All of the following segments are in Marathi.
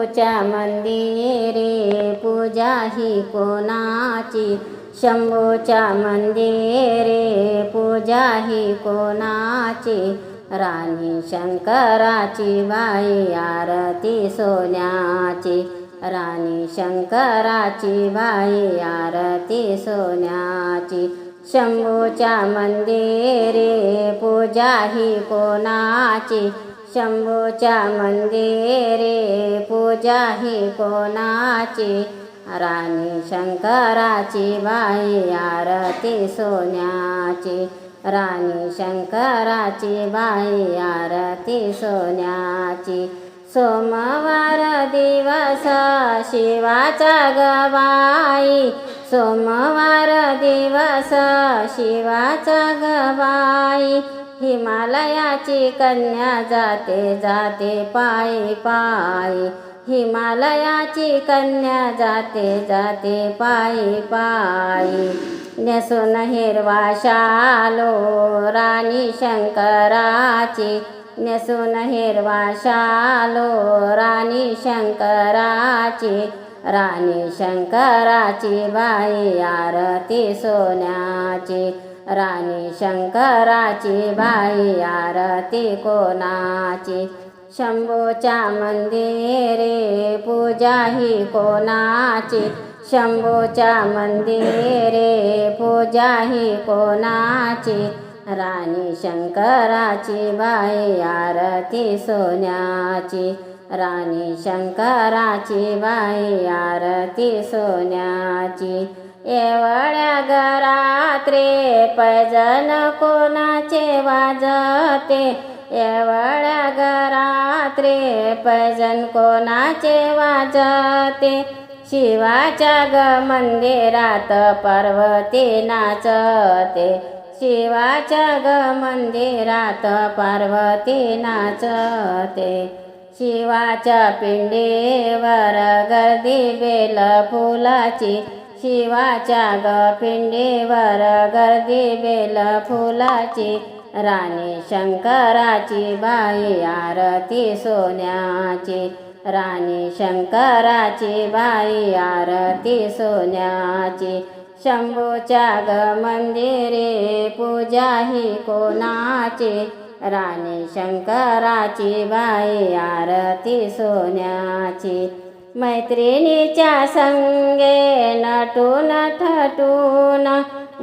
शंभूच्या मंदिरे पूजा ही कोणाची, शंभूच्या मंदिरे पूजा ही कोणाची, राणी शंकराची बाई आरती सोन्याची, राणी शंकराची बाई आरती सोन्याची, शंभूच्या मंदिरे पूजा ही कोणाची, शंभूच्या मंदिरे पूजा ही कोणाची, राणी शंकराची बाई आरती सोन्याची, राणी शंकराची बाई आरती सोन्याची, सोमवार दिवस शिवाचा ग बाई, सोमवार दिवस शिवाचा ग बाई, हिमालयाची कन्या जाते जाते पायी पायी, हिमालयाची कन्या जाते जाते पायी पायी, नेसून हिरवा शालो राणी शंकराची, नेसून हिरवा शालो राणी शंकराची, राणी शंकराची बाई आरती सोन्याची, राणी शंकराची बाई आरती कोणाची, शंभूच्या मंदिरे पूजा ही कोणाची, शंभूच्या मंदिरे पूजा ही कोणाची, राणी शंकराची बाई आरती सोन्याची, राणी शंकराची बाई आरती सोन्याची, एवढ्या घरात्रे पैजण कोणाचे वाजते, एवढ्या घरात्रे पैजण कोणाचे वाजते, शिवाच्या ग मंदिरात पार्वती नाचते, शिवाच्या ग मंदिरात पार्वती नाचते, शिवाच्या पिंडीवर गर्दी बेल फुलाची, शिवाच्या ग पिंडीवर गर्दी बेल फुलाची, राणी शंकराची बाई आरती सोन्याची, राणी शंकराची बाई आरती सोन्याची, शंभूच्या ग मंदिरे पूजा ही कोणाची, राणी शंकराची बाई आरती सोन्याची, मैत्रिणीच्या संगे नटून थटून,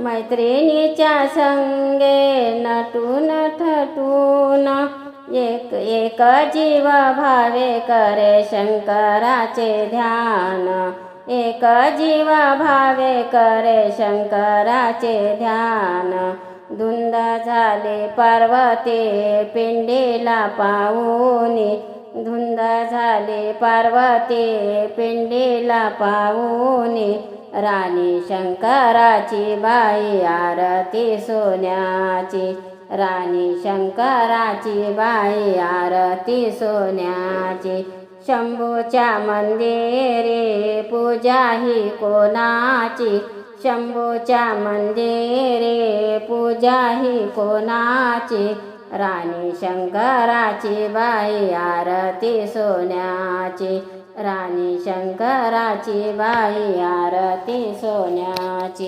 मैत्रिणीच्या संगे नटून थटून, एक एक जीव भावे करे शंकराचे ध्यान, एक जीव भावे करे शंकराचे ध्यान, धुंद झाले पार्वती पिंडीला पाऊनी, धुंद झाले पार्वती पिंडीला पाऊनी, राणी शंकराची बाई आरती सोन्याची, राणी शंकराची बाई आरती सोन्याची, शंभूच्या मंदिरे पूजा ही कोणाची, शंभूच्या मंदिरे पूजा ही कोणाची, राणी शंकराची बाई आरती सोन्याची, राणी शंकराची बाई आरती सोन्याची।